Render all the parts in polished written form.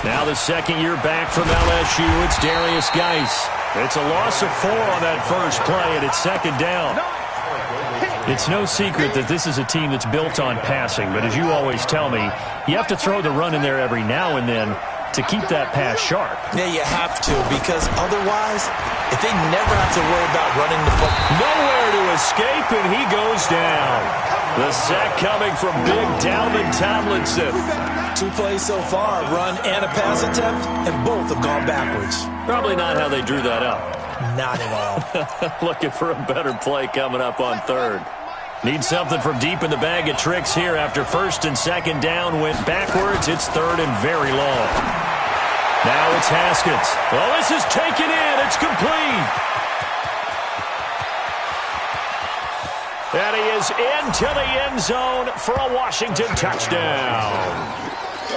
Now the second year back from LSU, it's Darius Geis. It's a loss of 4 on that first play, and it's second down. It's no secret that this is a team that's built on passing, but as you always tell me, you have to throw the run in there every now and then to keep that pass sharp. Yeah, you have to, because otherwise, if they never have to worry about running the ball. Nowhere to escape, and he goes down. The sack coming from big Dalvin Tomlinson. 2 plays so far, run and a pass attempt, and both have gone backwards. Probably not how they drew that up. Not at all. Looking for a better play coming up on third. Need something from deep in the bag of tricks here after first and second down went backwards. It's third and very long. Now it's Haskins. Well, this is taken in. It's complete. And he is into the end zone for a Washington touchdown.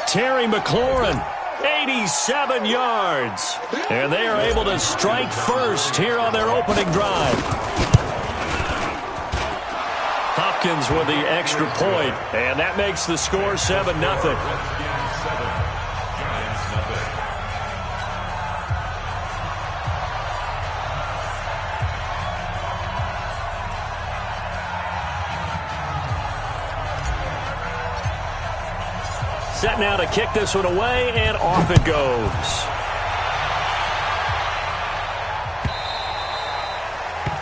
Terry McLaurin, 87 yards. And they are able to strike first here on their opening drive. Hopkins with the extra point, and that makes the score 7-0. Set now to kick this one away, and off it goes.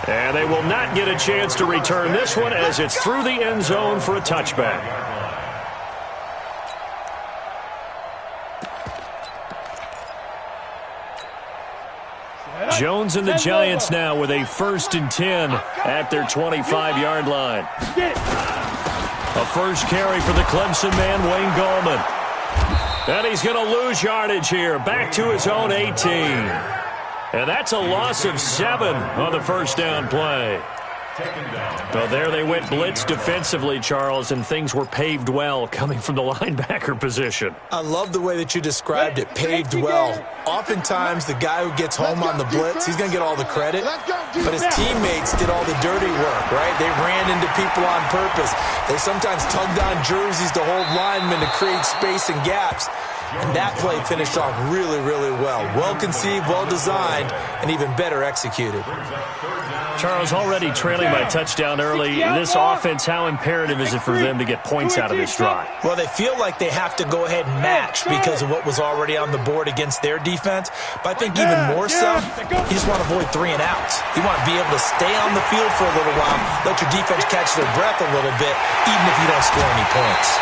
And they will not get a chance to return this one as it's through the end zone for a touchback. Jones and the Giants now with a 1st and 10 at their 25-yard line. A first carry for the Clemson man, Wayne Gallman. And he's going to lose yardage here, back to his own 18. And that's a loss of 7 on the first down play. So there they went blitz defensively, Charles, and things were paved well coming from the linebacker position. I love the way that you described it, paved well. Oftentimes, the guy who gets home on the blitz, he's going to get all the credit, but his teammates did all the dirty work, right? They ran into people on purpose. They sometimes tugged on jerseys to hold linemen to create space and gaps. And that play finished off really, really well. Well-conceived, well-designed, and even better executed. Charles, already trailing by touchdown early. This offense, how imperative is it for them to get points out of this drive? Well, they feel like they have to go ahead and match because of what was already on the board against their defense. But I think even more so, you just want to avoid 3 and outs. You want to be able to stay on the field for a little while, let your defense catch their breath a little bit, even if you don't score any points.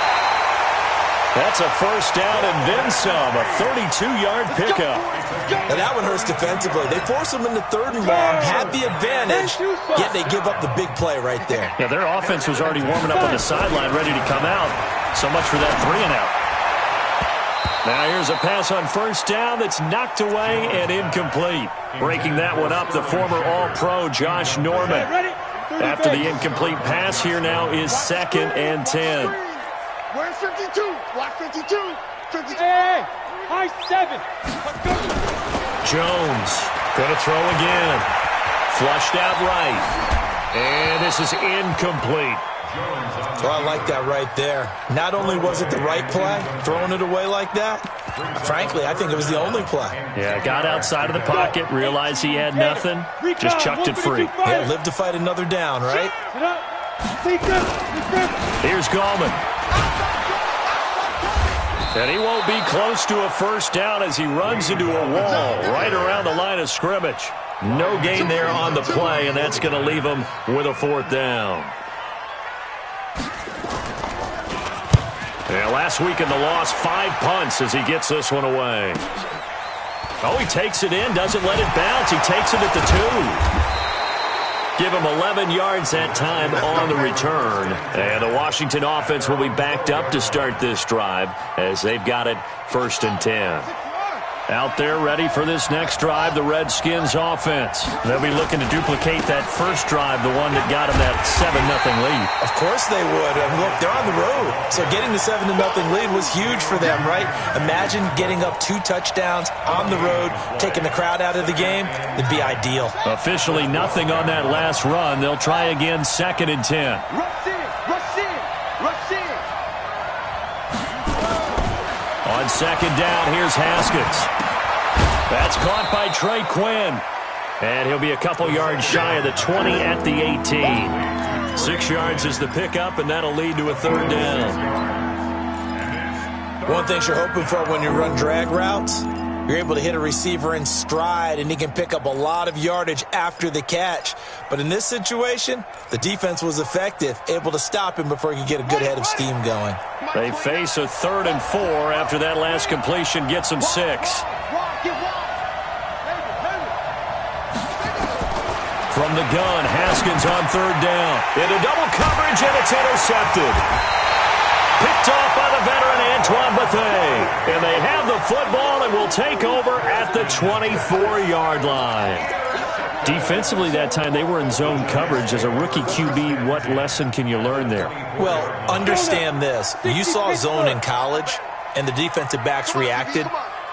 That's a first down and then some, a 32-yard pickup. Now that one hurts defensively. They force them into 3rd and long, had the advantage, yet they give up the big play right there. Yeah, their offense was already warming up on the sideline, ready to come out. So much for that 3 and out. Now here's a pass on first down that's knocked away and incomplete. Breaking that one up, the former All-Pro Josh Norman. After the incomplete pass, here now is 2nd and 10. Where's 52? Block 52. 52. Hey, high 7. Let's go. Jones going to throw again. Flushed out right. And this is incomplete. Well, I like that right there. Not only was it the right play, throwing it away like that, frankly, I think it was the only play. Yeah, got outside of the pocket, realized he had nothing, just chucked it free. Yeah, live to fight another down, right? Here's Gallman. And he won't be close to a first down as he runs into a wall right around the line of scrimmage. No gain there on the play, and that's going to leave him with a 4th down. Yeah, last week in the loss, 5 punts as he gets this one away. Oh, he takes it in, doesn't let it bounce. He takes it at the 2. Give him 11 yards that time on the return. And the Washington offense will be backed up to start this drive as they've got it 1st and 10. Out there ready for this next drive, the Redskins offense. They'll be looking to duplicate that first drive, the one that got them that 7-0 lead. Of course they would. And look, they're on the road. So getting the 7-0 lead was huge for them, right? Imagine getting up 2 touchdowns on the road, taking the crowd out of the game. It'd be ideal. Officially nothing on that last run. They'll try again 2nd and 10. On second down, here's Haskins. That's caught by Trey Quinn. And he'll be a couple yards shy of the 20 at the 18. 6 yards is the pickup, and that'll lead to a third down. One thing you're hoping for when you run drag routes, you're able to hit a receiver in stride, and he can pick up a lot of yardage after the catch. But in this situation, the defense was effective, able to stop him before he could get a good head of steam going. They face a 3rd and 4 after that last completion gets them 6. From the gun, Haskins on 3rd down. Into double coverage, and it's intercepted. Picked off by the veteran Antoine Bethea. And they have the football and will take over at the 24-yard line. Defensively that time, they were in zone coverage. As a rookie QB, what lesson can you learn there? Well, understand this. You saw zone in college, and the defensive backs reacted,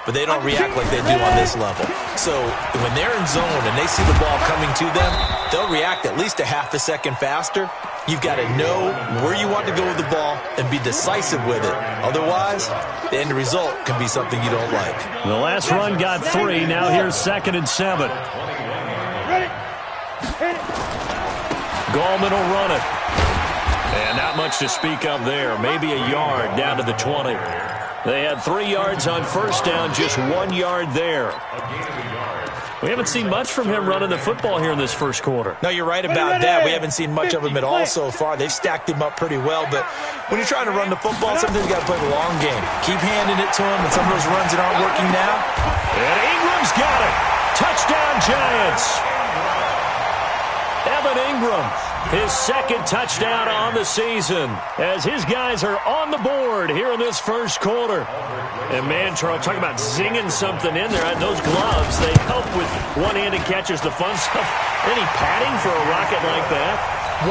but they don't react like they do on this level. So when they're in zone and they see the ball coming to them, they'll react at least a half a second faster. You've got to know where you want to go with the ball and be decisive with it. Otherwise, the end result can be something you don't like. The last run got 3. Now here's 2nd and 7. Gallman will run it. And not much to speak of there. Maybe a yard down to the 20. They had 3 yards on 1st down, just 1 yard there. We haven't seen much from him running the football here in this first quarter. No, you're right about that. We haven't seen much of him at all so far. They've stacked him up pretty well, but when you're trying to run the football, sometimes you got to play the long game. Keep handing it to him, and some of those runs that aren't working now. And Ingram's got it. Touchdown, Giants. Evan Ingram, his 2nd touchdown on the season, as his guys are on the board here in this first quarter. And man, Charles, talk about zinging something in there. Those gloves, they help with one-handed catches, the fun stuff. Any padding for a rocket like that?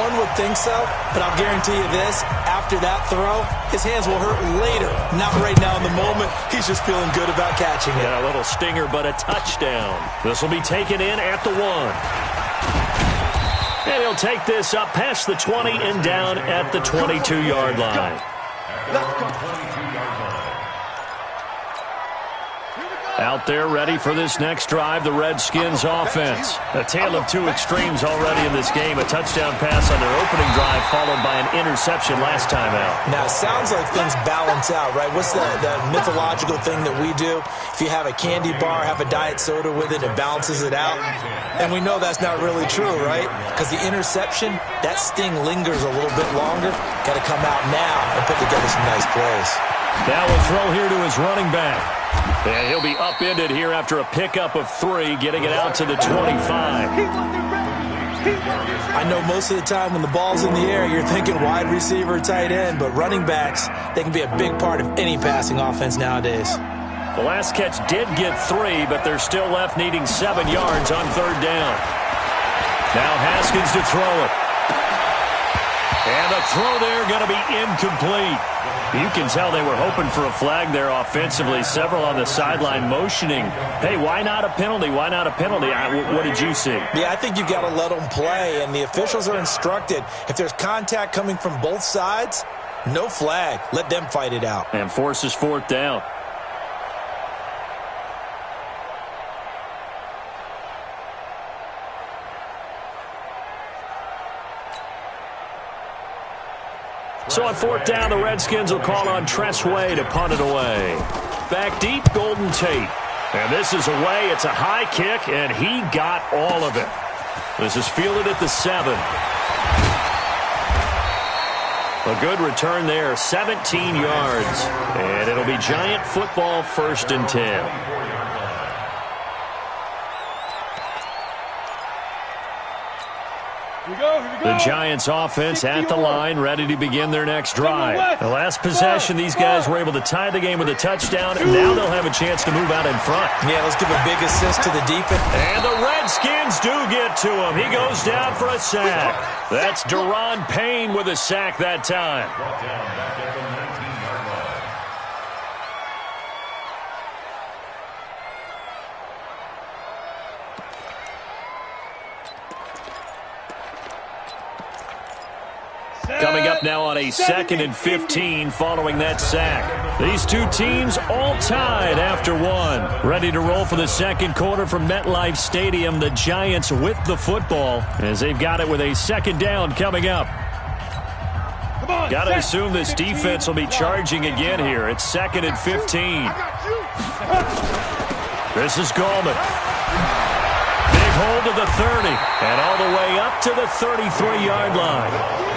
One would think so, but I'll guarantee you this. After that throw, his hands will hurt later. Not right now in the moment. He's just feeling good about catching it. Yeah, a little stinger, but a touchdown. This will be taken in at the 1. And he'll take this up past the 20 and down at the 22-yard line. Let's go. Out there ready for this next drive, the Redskins offense. A tale of 2 extremes already in this game. A touchdown pass on their opening drive followed by an interception last time out. Now, it sounds like things balance out, right? What's the mythological thing that we do? If you have a candy bar, have a diet soda with it, it balances it out. And we know that's not really true, right? Because the interception, that sting lingers a little bit longer. Got to come out now and put together some nice plays. Now we'll throw here to his running back. And he'll be upended here after a pickup of 3, getting it out to the 25. I know most of the time when the ball's in the air, you're thinking wide receiver, tight end, but running backs, they can be a big part of any passing offense nowadays. The last catch did get 3, but they're still left needing 7 yards on 3rd down. Now Haskins to throw it. And the throw there going to be incomplete. You can tell they were hoping for a flag there offensively. Several on the sideline motioning, hey, why not a penalty? Why not a penalty? What did you see? Yeah, I think you've got to let them play, and the officials are instructed. If there's contact coming from both sides, no flag. Let them fight it out. And forces 4th down. So on 4th down, the Redskins will call on Tress Way to punt it away. Back deep, Golden Tate. And this is away. It's a high kick, and he got all of it. This is fielded at the 7. A good return there, 17 yards. And it'll be Giant football, 1st and 10. The Giants offense at the line, ready to begin their next drive. The last possession, these guys were able to tie the game with a touchdown, and now they'll have a chance to move out in front. Yeah, let's give a big assist to the defense. And the Redskins do get to him. He goes down for a sack. That's Deron Payne with a sack that time. Coming up Now on a 2nd and 15 following that sack. These two teams all tied after one. Ready to roll for the second quarter from MetLife Stadium. The Giants with the football as they've got it with a second down coming up. Got to assume this defense will be charging again here. It's 2nd and 15. This is Gallman. Big hold to the 30 and all the way up to the 33-yard line.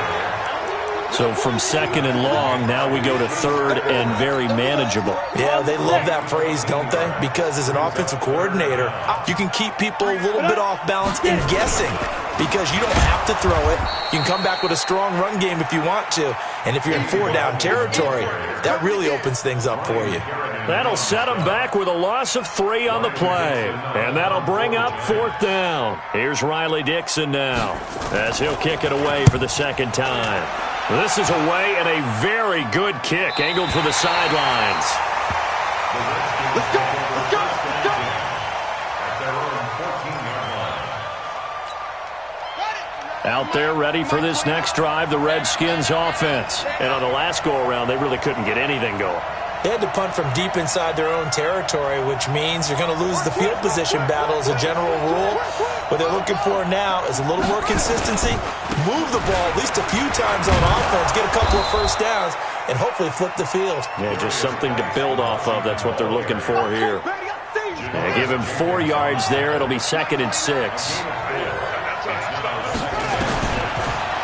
So from 2nd and long, now we go to 3rd and very manageable. Yeah, they love that phrase, don't they? Because as an offensive coordinator, you can keep people a little bit off balance and guessing because you don't have to throw it. You can come back with a strong run game if you want to. And if you're in 4-down territory, that really opens things up for you. That'll set them back with a loss of 3 on the play. And that'll bring up 4th down. Here's Riley Dixon now as he'll kick it away for the second time. This is away and a very good kick angled for the sidelines. Let's go! Let's go! Let's go! Out there ready for this next drive, the Redskins offense. And on the last go-around, they really couldn't get anything going. They had to punt from deep inside their own territory, which means you're going to lose the field position battle as a general rule. What they're looking for now is a little more consistency, move the ball at least a few times on offense, get a couple of first downs, and hopefully flip the field. Yeah, just something to build off of. That's what they're looking for here. Yeah, give him 4 yards there. It'll be 2nd and 6.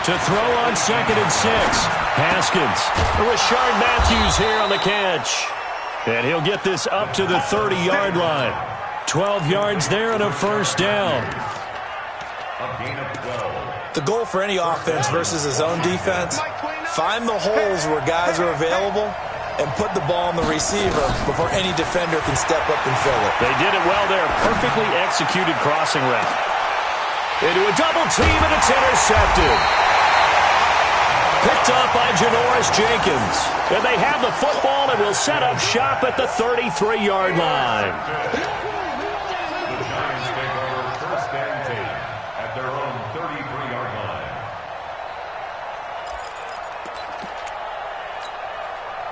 To throw on 2nd and 6. Haskins. Rashard Matthews here on the catch. And he'll get this up to the 30-yard line. 12 yards there and a first down. The goal for any offense versus his own defense, find the holes where guys are available and put the ball on the receiver before any defender can step up and fill it. They did it well there. Perfectly executed crossing route. Into a double team, and it's intercepted. Picked up by Janoris Jenkins. And they have the football and will set up shop at the 33-yard line. The Giants take over 1st and 10 at their own 33-yard line.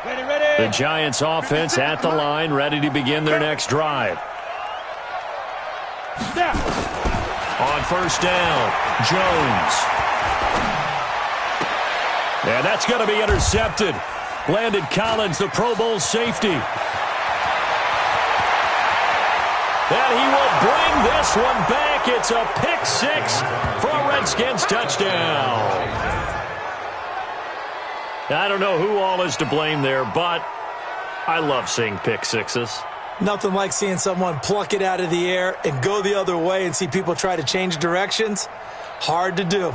Ready, ready. The Giants offense at the line, ready to begin their next drive. Snap. On 1st down, Jones. And that's going to be intercepted. Landon Collins, the Pro Bowl safety. And he will bring this one back. It's a pick 6 for a Redskins touchdown. I don't know who all is to blame there, but I love seeing pick 6s. Nothing like seeing someone pluck it out of the air and go the other way and see people try to change directions. Hard to do.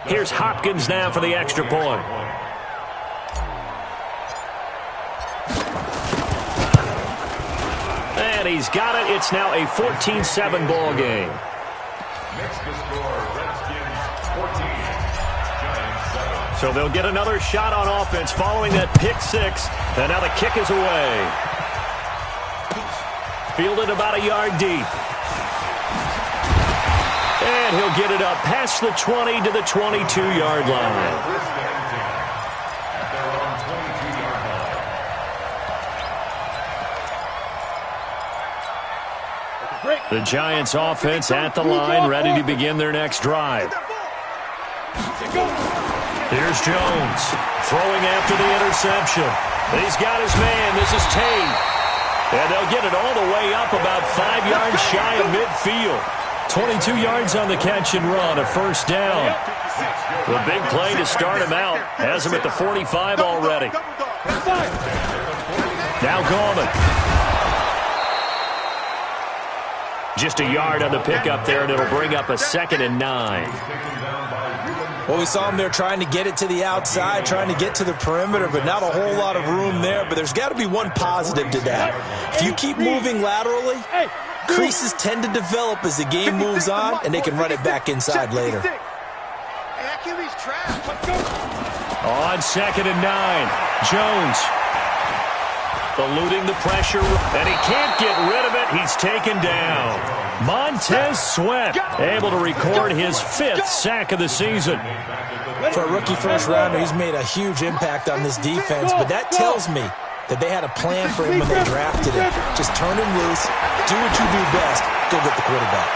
Here's Hopkins now for the extra point. And he's got it. It's now a 14-7 ball game. Next to score, Redskins 14, Giants 7. So they'll get another shot on offense following that pick 6. And now the kick is away. Fielded about a yard deep. And he'll get it up past the 20 to the 22-yard line. The Giants offense at the line, ready to begin their next drive. Here's Jones throwing after the interception. He's got his man. This is Tate. And they'll get it all the way up about 5 yards shy of midfield. 22 yards on the catch and run, a first down. The big play to start him out. Has him at the 45 already. Now Gallman. Just a yard on the pickup there, and it'll bring up a 2nd and 9. Well, we saw him there trying to get it to the outside, trying to get to the perimeter, but not a whole lot of room there. But there's got to be one positive to that. If you keep moving laterally, creases tend to develop as the game moves on, and they can run it back inside later. On 2nd and 9, Jones. eluding the pressure, and he can't get rid of it. He's taken down. Montez Sweat able to record his 5th sack of the season. For a rookie first-rounder, he's made a huge impact on this defense, but that tells me that they had a plan for him when they drafted him. Just turn him loose, do what you do best, go get the quarterback.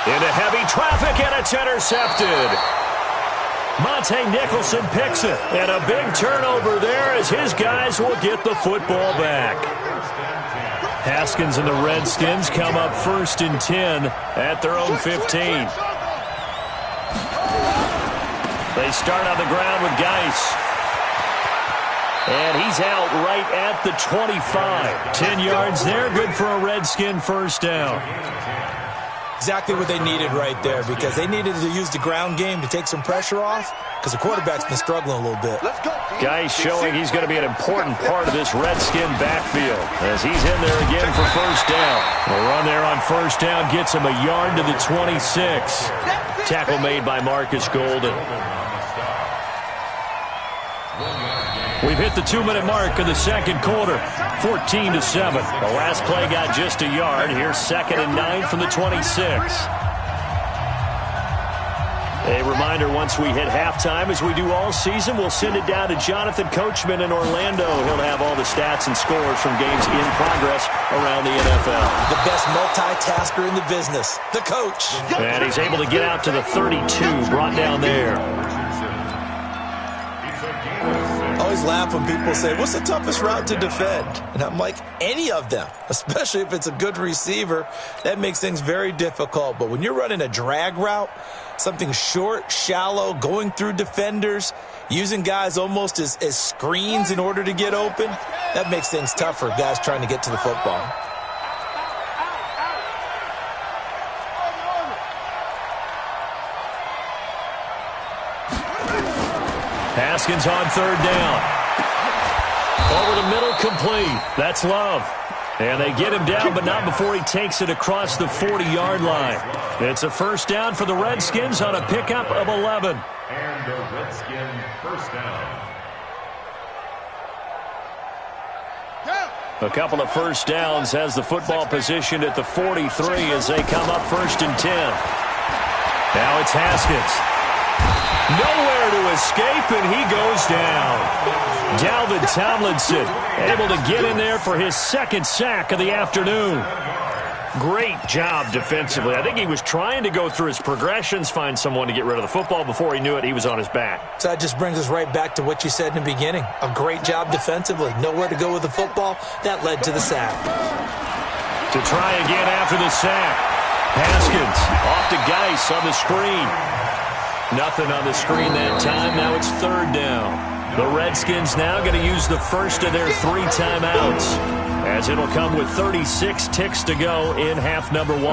Into heavy traffic, and it's intercepted. Monte Nicholson picks it, and a big turnover there as his guys will get the football back. Haskins and the Redskins come up 1st and 10 at their own 15. They start on the ground with Geis. And he's out right at the 25. 10 yards there, good for a Redskin first down. Exactly what they needed right there, because they needed to use the ground game to take some pressure off, because the quarterback's been struggling a little bit. Geis showing he's going to be an important part of this Redskin backfield as he's in there again for first down. The run there on first down gets him a yard to the 26. Tackle made by Marcus Golden. We've hit the 2-minute mark of the second quarter, 14-7. The last play got just a yard. Here's 2nd and 9 from the 26. A reminder, once we hit halftime, as we do all season, we'll send it down to Jonathan Coachman in Orlando. He'll have all the stats and scores from games in progress around the NFL. The best multitasker in the business, the coach. And he's able to get out to the 32, brought down there. I always laugh when people say, what's the toughest route to defend? And I'm like, any of them, especially if it's a good receiver. That makes things very difficult. But when you're running a drag route, something short, shallow, going through defenders, using guys almost as screens in order to get open, that makes things tough for guys trying to get to the football. Haskins on 3rd down. Over the middle, complete. That's Love. And they get him down, but not before he takes it across the 40-yard line. It's a first down for the Redskins on a pickup of 11. And the Redskin first down. A couple of first downs has the football positioned at the 43 as they come up 1st and 10. Now it's Haskins. Nowhere to escape, and he goes down. Dalvin Tomlinson able to get in there for his 2nd sack of the afternoon. Great job defensively. I think he was trying to go through his progressions, find someone to get rid of the football. Before he knew it, he was on his back. So that just brings us right back to what you said in the beginning. A great job defensively. Nowhere to go with the football. That led to the sack. To try again after the sack. Haskins off to Geis on the screen. Nothing on the screen that time. Now it's 3rd down. The Redskins now going to use the first of their 3 timeouts, as it'll come with 36 ticks to go in half number 1.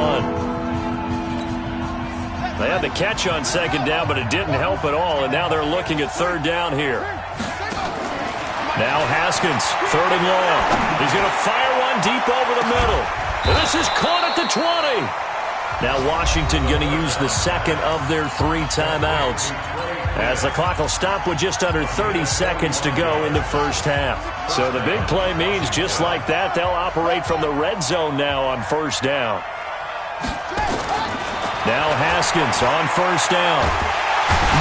They had the catch on 2nd down, but it didn't help at all, and now they're looking at 3rd down here. Now Haskins, 3rd and long. He's going to fire one deep over the middle. And this is caught at the 20. Now Washington going to use the 2nd of their 3 timeouts, as the clock will stop with just under 30 seconds to go in the first half. So the big play means just like that, they'll operate from the red zone now on 1st down. Now Haskins on 1st down.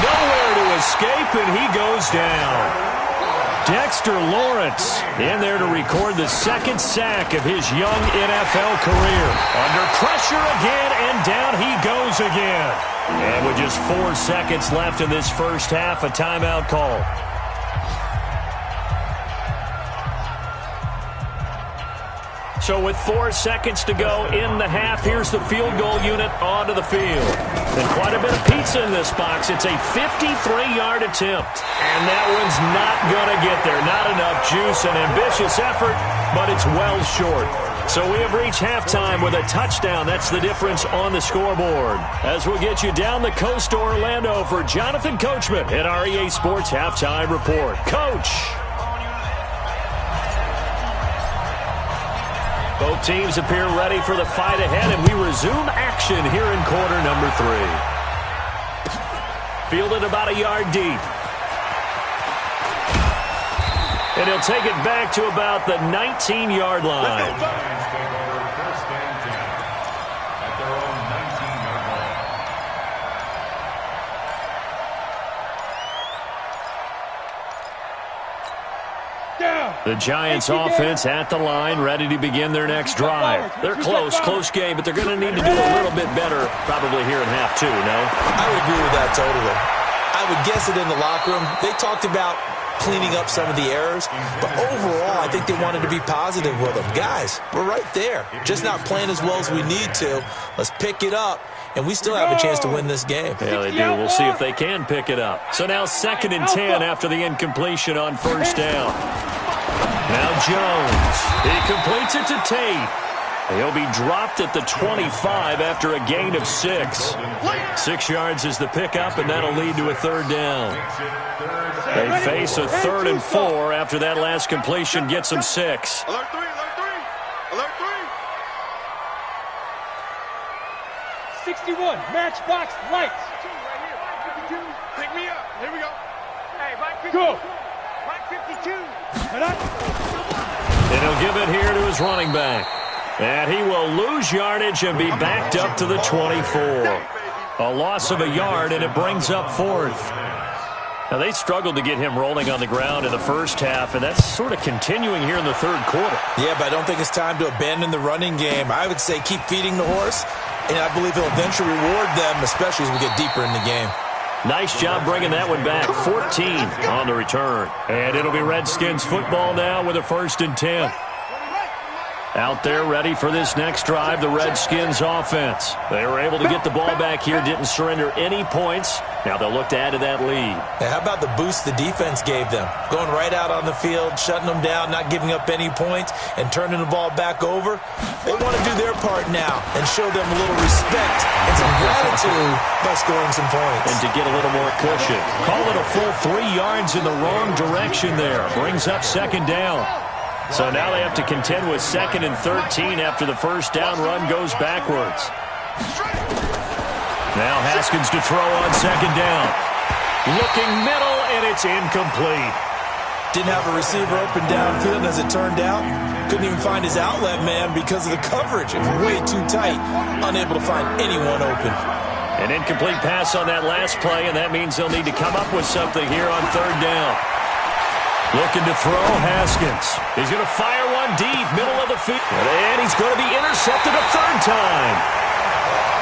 Nowhere to escape, and he goes down. Dexter Lawrence in there to record the 2nd sack of his young NFL career. Under pressure again, and down he goes again. And with just 4 seconds left in this first half, a timeout call. So with 4 seconds to go in the half, here's the field goal unit onto the field. And quite a bit of pizza in this box. It's a 53-yard attempt. And that one's not going to get there. Not enough juice, an ambitious effort, but it's well short. So we have reached halftime with a touchdown. That's the difference on the scoreboard. As we'll get you down the coast to Orlando for Jonathan Coachman at our EA Sports Halftime Report. Coach! Both teams appear ready for the fight ahead, and we resume action here in quarter number 3. Fielded about a yard deep. And he'll take it back to about the 19-yard line. Giants take over first and 10 at their own 19-yard line. The Giants offense at the line, ready to begin their next drive. They're close game, but they're going to need to do a little bit better probably here in half two, no? I would agree with that totally. I would guess it in the locker room. They talked about cleaning up some of the errors, but overall, I think they wanted to be positive with them. Guys, we're right there. Just not playing as well as we need to. Let's pick it up, and we still have a chance to win this game. Yeah, they do. We'll see if they can pick it up. So now 2nd and 10 after the incompletion on first down. Now Jones. He completes it to Tate. He'll be dropped at the 25 after a gain of 6. 6 yards is the pickup, and that'll lead to a 3rd down. They face a 3rd and 4 after that last completion gets them 6. Alert 3, alert 3, alert 3. 61, matchbox lights. Pick me up. Here we go. Hey, Mike 52. Go. Mike 52. And he'll give it here to his running back. And he will lose yardage and be backed up to the 24. A loss of a yard, and it brings up 4th. Now, they struggled to get him rolling on the ground in the first half, and that's sort of continuing here in the 3rd quarter. Yeah, but I don't think it's time to abandon the running game. I would say keep feeding the horse, and I believe he'll eventually reward them, especially as we get deeper in the game. Nice job bringing that one back. 14 on the return. And it'll be Redskins football now with a 1st and 10. Out there ready for this next drive, the Redskins offense. They were able to get the ball back here, didn't surrender any points. Now they'll look to add to that lead. Now, how about the boost the defense gave them? Going right out on the field, shutting them down, not giving up any points, and turning the ball back over. They want to do their part now and show them a little respect and some gratitude by scoring some points. And to get a little more cushion. Call it a full 3 yards in the wrong direction there. Brings up 2nd down. So now they have to contend with 2nd and 13 after the first down run goes backwards. Now Haskins to throw on 2nd down. Looking middle, and it's incomplete. Didn't have a receiver open downfield, as it turned out. Couldn't even find his outlet man because of the coverage. It was way too tight. Unable to find anyone open. An incomplete pass on that last play, and that means they'll need to come up with something here on 3rd down. Looking to throw, Haskins. He's going to fire one deep, middle of the field. And he's going to be intercepted a 3rd time.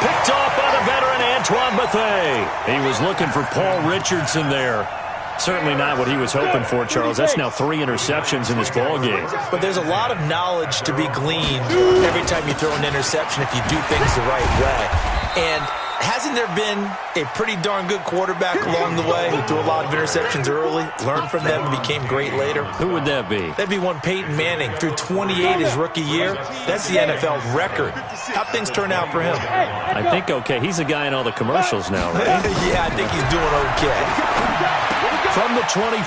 Picked off by the veteran Antoine Bethea. He was looking for Paul Richardson there. Certainly not what he was hoping for, Charles. That's now 3 interceptions in this ball game. But there's a lot of knowledge to be gleaned every time you throw an interception if you do things the right way. And hasn't there been a pretty darn good quarterback along the way who threw a lot of interceptions early, learned from them, and became great later? Who would that be? That'd be one Peyton Manning. Threw 28 his rookie year. That's the NFL record. How'd things turn out for him? I think okay. He's a guy in all the commercials now, right? Yeah, I think he's doing okay. From the 24,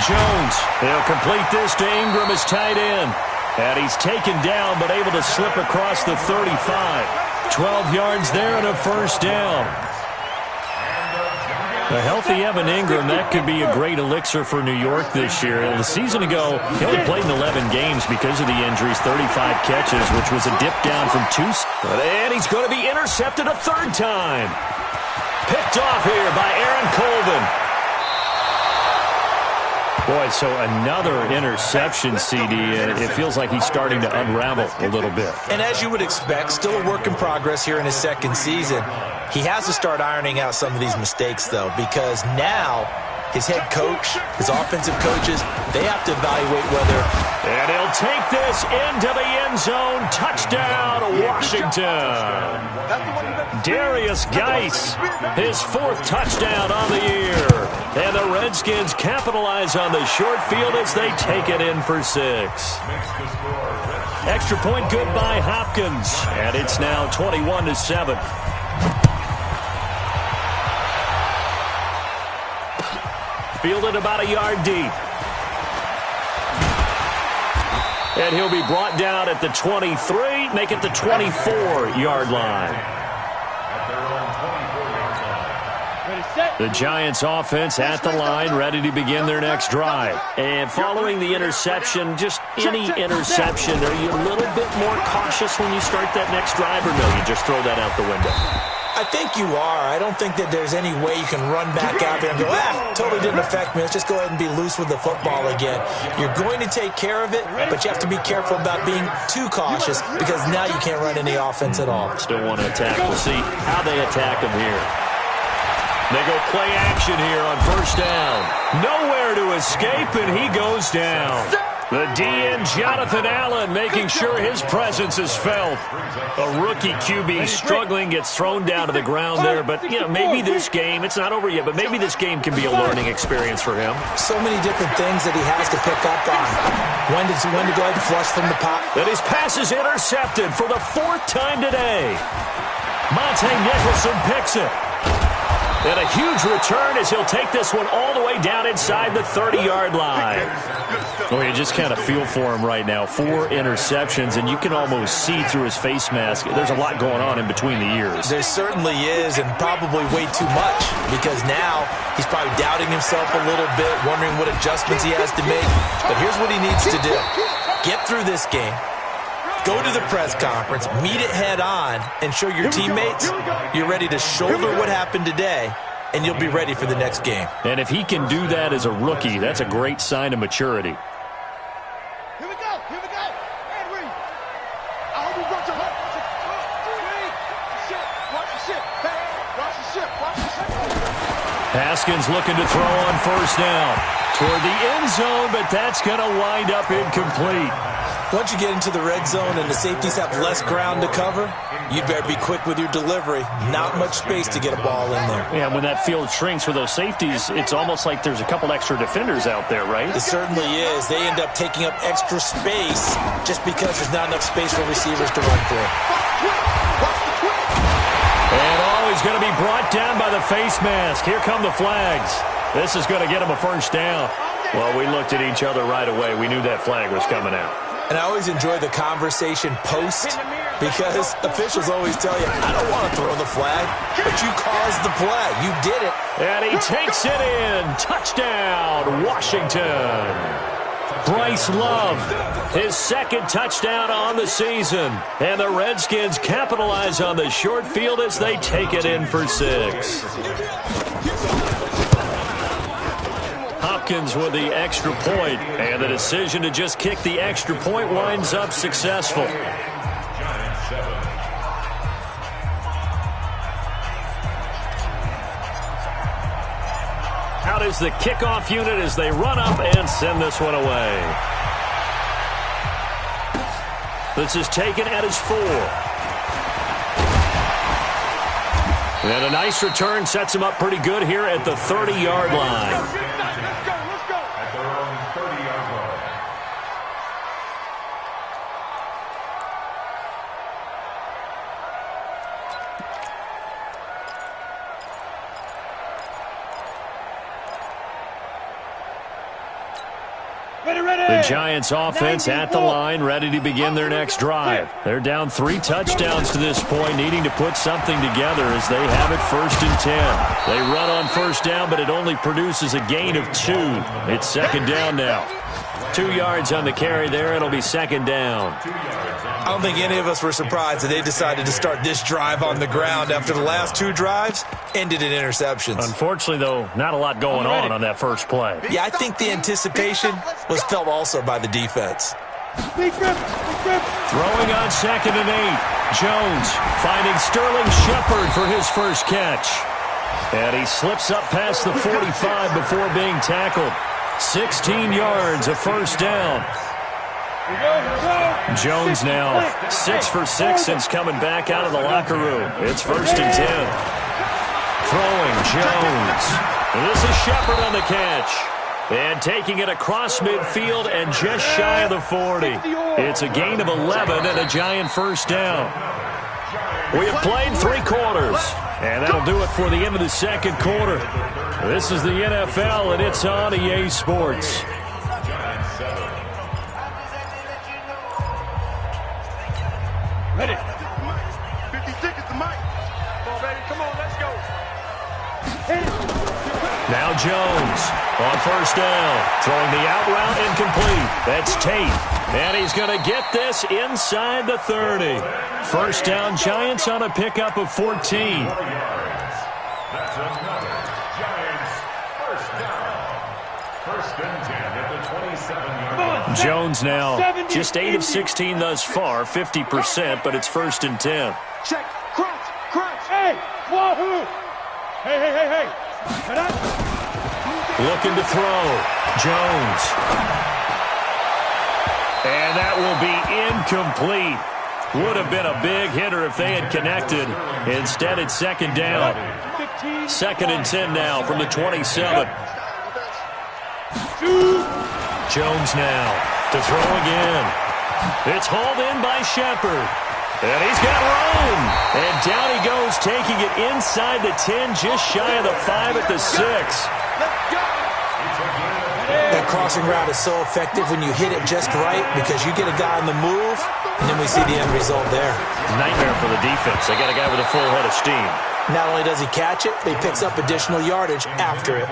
Jones. He'll complete this to Ingram as tight end. And he's taken down but able to slip across the 35. 12 yards there and a 1st down. A healthy Evan Ingram, that could be a great elixir for New York this year. A season ago, he only played in 11 games because of the injuries, 35 catches, which was a dip down from 2. And he's going to be intercepted a 3rd time. Picked off here by Aaron Colvin. Boy, so another interception, CD. It feels like he's starting to unravel a little bit. And as you would expect, still a work in progress here in his 2nd season. He has to start ironing out some of these mistakes, though, because now his head coach, his offensive coaches, they have to evaluate whether... And he'll take this into the end zone. Touchdown, Washington. Darius Geis, his 4th touchdown on the year. And the Redskins capitalize on the short field as they take it in for 6. Extra point good by Hopkins. And it's now 21-7. Fielded about a yard deep. And he'll be brought down at the 23, make it the 24-yard line. At their own 24-yard line. Ready, The Giants offense at the line, ready to begin their next drive. And following the interception, just any interception, are you a little bit more cautious when you start that next drive, or no, you just throw that out the window? I think you are. I don't think that there's any way you can run back out there and go, totally didn't affect me. Let's just go ahead and be loose with the football again. You're going to take care of it, but you have to be careful about being too cautious because now you can't run any offense at all. Still want to attack. We'll see how they attack them here. They go play action here on first down. Nowhere to escape, and he goes down. The DN, Jonathan Allen, making sure his presence is felt. A rookie QB struggling, gets thrown down to the ground there. But, you know, maybe this game, it's not over yet, but maybe this game can be a learning experience for him. So many different things that he has to pick up on. When to go ahead and flush from the pot. And his pass is intercepted for the 4th time today. Monte Nicholson picks it. And a huge return as he'll take this one all the way down inside the 30-yard line. Oh, you just kind of feel for him right now. 4 interceptions, and you can almost see through his face mask. There's a lot going on in between the ears. There certainly is, and probably way too much, because now he's probably doubting himself a little bit, wondering what adjustments he has to make. But here's what he needs to do. Get through this game. Go to the press conference, meet it head on, and show your teammates you're ready to shoulder what happened today, and you'll be ready for the next game. And if he can do that as a rookie, that's a great sign of maturity. Here we go. And read. I hope you brought your heart. Watch the ship. Haskins looking to throw on first down. Toward the end zone, but that's going to wind up incomplete. Once you get into the red zone and the safeties have less ground to cover, you'd better be quick with your delivery. Not much space to get a ball in there. Yeah, when that field shrinks with those safeties, it's almost like there's a couple extra defenders out there, right? It certainly is. They end up taking up extra space just because there's not enough space for receivers to run through. And he's going to be brought down by the face mask. Here come the flags. This is going to get him a first down. Well, we looked at each other right away. We knew that flag was coming out. And I always enjoy the conversation post because officials always tell you, I don't want to throw the flag, but you caused the play. You did it. And he takes it in. Touchdown, Washington. Bryce Love, his 2nd touchdown on the season. And the Redskins capitalize on the short field as they take it in for 6. Hopkins with the extra point, and the decision to just kick the extra point winds up successful. Out is the kickoff unit as they run up and send this one away. This is taken at his 4. And a nice return sets him up pretty good here at the 30-yard line. At their own 30-yard line. The Giants offense at the line, ready to begin their next drive. They're down 3 touchdowns to this point, needing to put something together as they have it 1st and 10. They run on first down, but it only produces a gain of 2. It's 2nd down now. 2 yards on the carry there. It'll be 2nd down. I don't think any of us were surprised that they decided to start this drive on the ground after the last 2 drives ended in interceptions. Unfortunately, though, not a lot going on that first play. Yeah, I think the anticipation was felt also by the defense. Throwing on 2nd and 8. Jones finding Sterling Shepard for his first catch. And he slips up past the 45 before being tackled. 16 yards, a first down. Jones now 6 for 6 since coming back out of the locker room. It's 1st and 10. Throwing Jones. This is Shepard on the catch. And taking it across midfield and just shy of the 40. It's a gain of 11 and a Giant first down. We have played 3 quarters. And that'll do it for the end of the 2nd quarter. This is the NFL, and it's on EA Sports. Ready. 56 is the mic. Come on, baby. Come on, let's go. Hit it. Now Jones on first down. Throwing the out route incomplete. That's Tate. And he's going to get this inside the 30. First down, Giants on a pickup of 14. That's another Giants first down. First and 10 at the 27-yard line. Jones now just 8 of 16 thus far, 50%, but it's first and 10. Check. Crunch. Hey, wahoo. Hey. Looking to throw. Jones. And that will be incomplete. Would have been a big hitter if they had connected. Instead, it's second down. Second and 10 now from the 27. Jones now to throw again. It's hauled in by Shepard. And he's got room. And down he goes, taking it inside the 10, just shy of the 5 at the 6. That crossing route is so effective when you hit it just right because you get a guy on the move, and then we see the end result there. Nightmare for the defense. They got a guy with a full head of steam. Not only does he catch it, but he picks up additional yardage after it.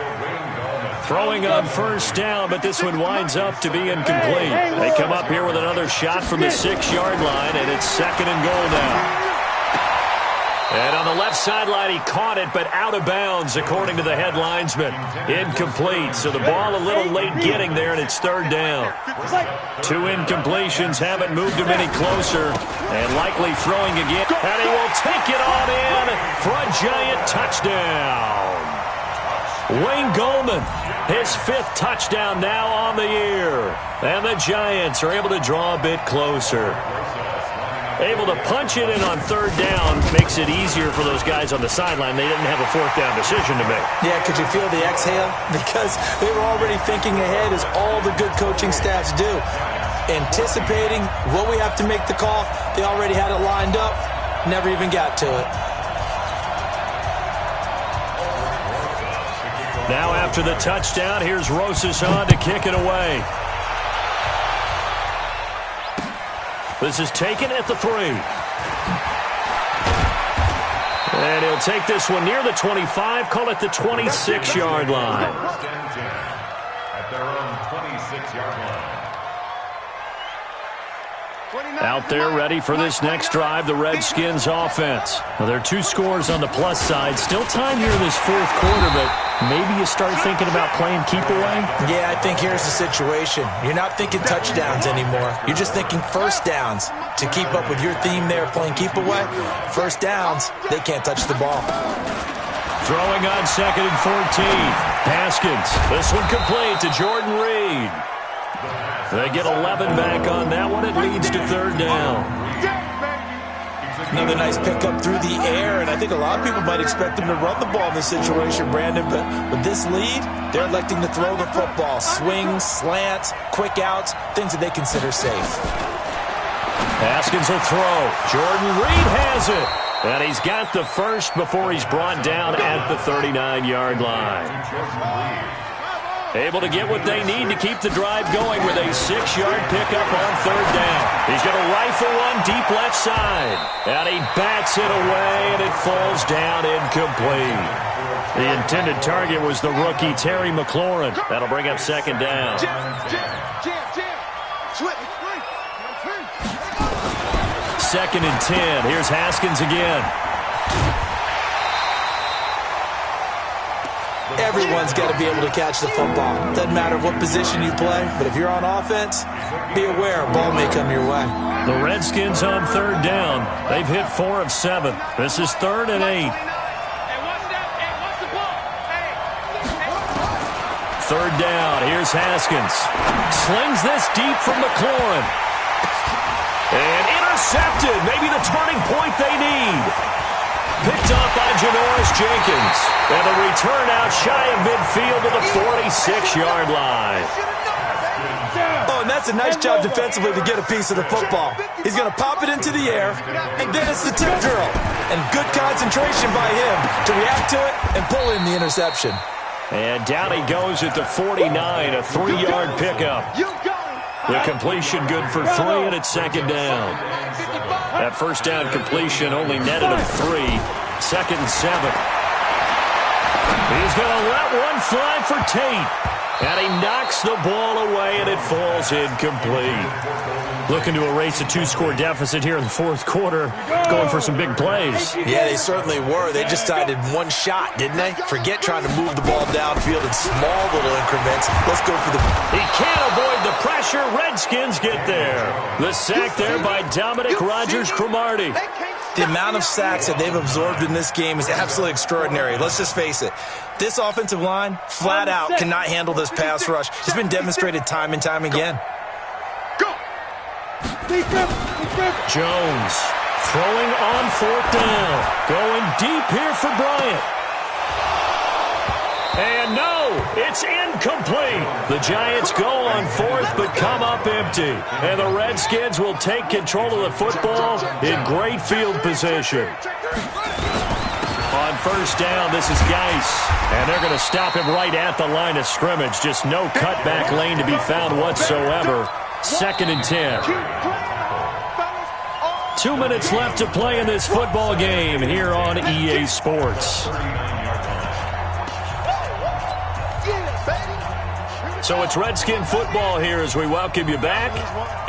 Throwing on first down, but this one winds up to be incomplete. They come up here with another shot from the 6-yard line, and it's second and goal now. And on the left sideline, he caught it, but out of bounds, according to the head linesman. Incomplete, so the ball a little late getting there, and it's third down. 2 incompletions haven't moved him any closer, and likely throwing again. And he will take it on in for a Giant touchdown. Wayne Gallman, his 5th touchdown now on the year. And the Giants are able to draw a bit closer. Able to punch it in on third down makes it easier for those guys on the sideline. They didn't have a fourth down decision to make. Yeah, could you feel the exhale? Because they were already thinking ahead, as all the good coaching staffs do. Anticipating what we have to make the call. They already had it lined up. Never even got to it. Now after the touchdown, here's Rosas on to kick it away. This is taken at the 3. And he'll take this one near the 25, call it the 26-yard line. At their own 26-yard line. Out there ready for this next drive, the Redskins offense. Now, there are 2 scores on the plus side. Still time here in this fourth quarter, but maybe you start thinking about playing keep away? Yeah, I think here's the situation. You're not thinking touchdowns anymore. You're just thinking first downs. To keep up with your theme there, playing keep away, first downs, they can't touch the ball. Throwing on second and 14. Haskins. This one complete to Jordan Reed. They get 11 back on that one. It leads to third down. Another nice pickup through the air, and I think a lot of people might expect them to run the ball in this situation, Brandon, but with this lead, they're electing to throw the football. Swings, slants, quick outs, things that they consider safe. Haskins will throw. Jordan Reed has it. And he's got the first before he's brought down at the 39-yard line. Able to get what they need to keep the drive going with a 6-yard pickup on third down. He's going to rifle one deep left side. And he bats it away, and it falls down incomplete. The intended target was the rookie Terry McLaurin. That'll bring up second down. Second and 10. Here's Haskins again. Everyone's got to be able to catch the football. Doesn't matter what position you play, but if you're on offense, be aware a ball may come your way. The Redskins on third down. They've hit 4 of 7. This is third and 8. Third down. Here's Haskins. Slings this deep from McLaurin. And intercepted. Maybe the turning point they need. Picked up by Janoris Jenkins. And a return out shy of midfield to the 46-yard line. Oh, and that's a nice job defensively to get a piece of the football. He's going to pop it into the air, and then it's the tip drill. And good concentration by him to react to it and pull in the interception. And down he goes at the 49, a 3-yard pickup. The completion good for 3, and it's second down. That first down completion only netted of 3. Second and 7. He's going to let one fly for Tate. And he knocks the ball away, and it falls incomplete. Looking to erase a 2-score deficit here in the fourth quarter. Going for some big plays. Yeah, they certainly were. They just decided one shot, didn't they? Forget trying to move the ball downfield in small little increments. Let's go for the... He can't avoid the pressure. Redskins get there. The sack there by Dominic Rodgers-Cromartie. The amount of sacks that they've absorbed in this game is absolutely extraordinary. Let's just face it. This offensive line, flat out, cannot handle this pass rush. It's been demonstrated time and time again. Jones throwing on fourth down. Going deep here for Bryant. And no, it's incomplete. The Giants go on fourth but come up empty. And the Redskins will take control of the football in great field position. On first down, this is Geis. And they're going to stop him right at the line of scrimmage. Just no cutback lane to be found whatsoever. 2nd and 10. 2 minutes left to play in this football game here on EA Sports. So it's Redskin football here as we welcome you back.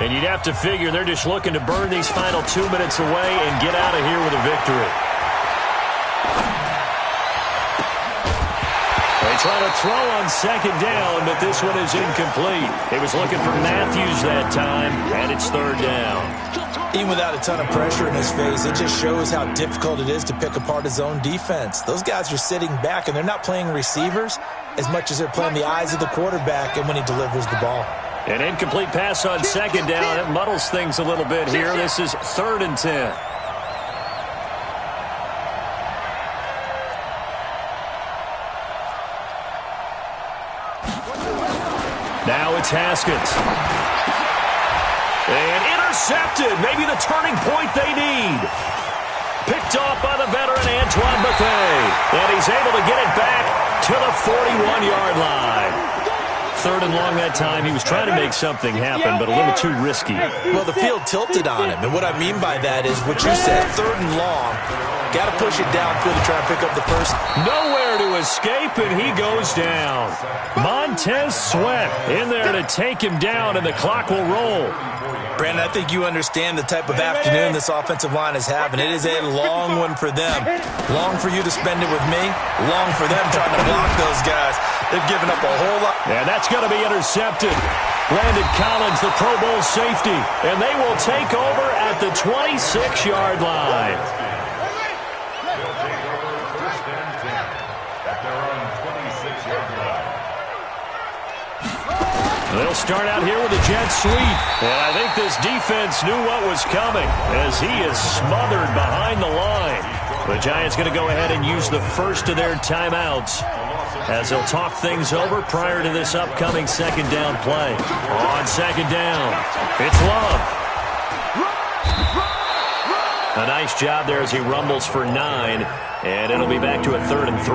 And you'd have to figure they're just looking to burn these final 2 minutes away and get out of here with a victory. They try to throw on second down, but this one is incomplete. He was looking for Matthews that time, and it's third down. Even without a ton of pressure in his face, it just shows how difficult it is to pick apart his own defense. Those guys are sitting back, and they're not playing receivers as much as they're playing the eyes of the quarterback and when he delivers the ball. An incomplete pass on second down. It muddles things a little bit here. This is 3rd and 10. Now it's Haskins. And intercepted. Maybe the turning point they need. Picked off by the veteran Antoine Bethea. And he's able to get it back to the 41-yard line. 3rd and long that time. He was trying to make something happen, but a little too risky. Well, the field tilted on him. And what I mean by that is what you said, 3rd and long. Got to push it downfield to try and pick up the first. Nowhere to escape, and he goes down. Montez Sweat in there to take him down, and the clock will roll. Brandon, I think you understand the type of afternoon this offensive line is having. It is a long one for them. Long for you to spend it with me. Long for them trying to block those guys. They've given up a whole lot. And that's going to be intercepted. Landon Collins, the Pro Bowl safety. And they will take over at the 26-yard line. They'll start out here with a jet sweep. And I think this defense knew what was coming as he is smothered behind the line. The Giants going to go ahead and use the first of their timeouts as they'll talk things over prior to this upcoming second down play. On second down, it's Love. A nice job there as he rumbles for 9, and it'll be back to a 3rd and 3.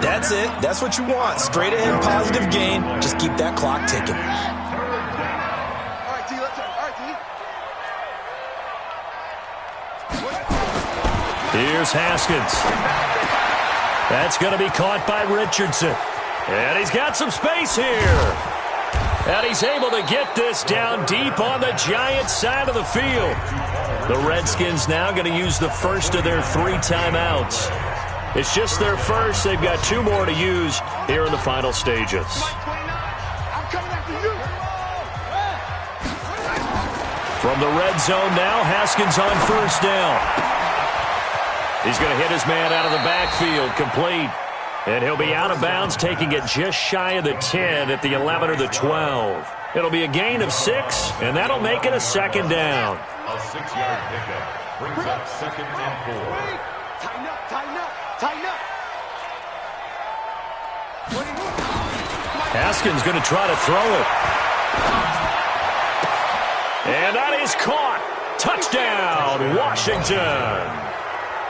That's it. That's what you want. Straight ahead, positive gain. Just keep that clock ticking. All right, T, let's go. All right, T. Here's Haskins. That's going to be caught by Richardson. And he's got some space here. And he's able to get this down deep on the Giants side of the field. The Redskins now going to use the first of their 3 timeouts. It's just their first. They've got 2 more to use here in the final stages. From the red zone now, Haskins on first down. He's going to hit his man out of the backfield, complete. And he'll be out of bounds, taking it just shy of the 10 at the 11 or the 12. It'll be a gain of 6, and that'll make it a second down. A 6-yard pickup brings up 2nd and 4. Tighten up, tighten up, tighten up. Haskins going to try to throw it. And that is caught. Touchdown, Washington.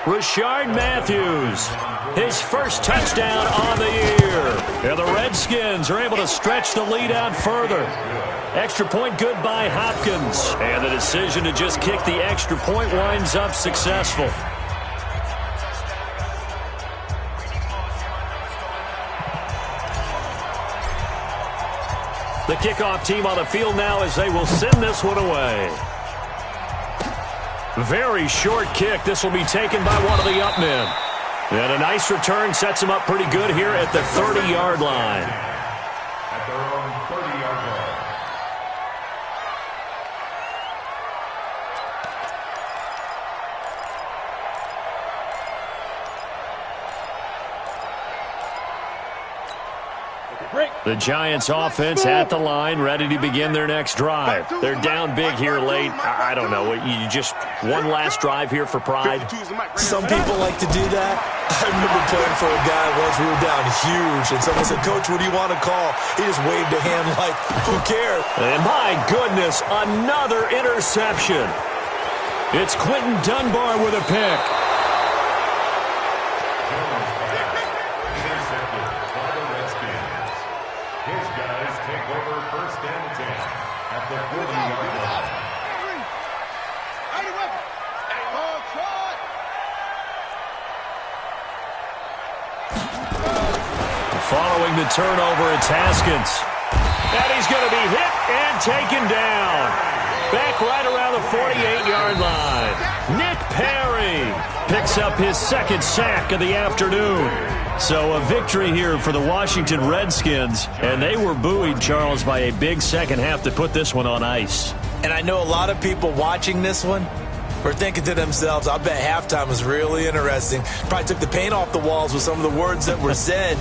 Rashard Matthews, his first touchdown on the year. And the Redskins are able to stretch the lead out further. Extra point good by Hopkins. And the decision to just kick the extra point winds up successful. The kickoff team on the field now as they will send this one away. Very short kick. This will be taken by one of the up men. And a nice return sets him up pretty good here at the 30-yard line. At their own 30-yard line. The Giants offense at the line, ready to begin their next drive. They're down big here late. I don't know. You just one last drive here for pride? Some people like to do that. I remember playing for a guy once. We were down huge, and someone said, "Coach, what do you want to call?" He just waved a hand like, who cares? And my goodness, another interception. It's Quentin Dunbar with a pick. Following the turnover, it's Haskins. And he's going to be hit and taken down. Back right around the 48-yard line. Nick Perry picks up his second sack of the afternoon. So a victory here for the Washington Redskins. And they were buoyed, Charles, by a big second half to put this one on ice. And I know a lot of people watching this one were thinking to themselves, I bet halftime was really interesting. Probably took the paint off the walls with some of the words that were said.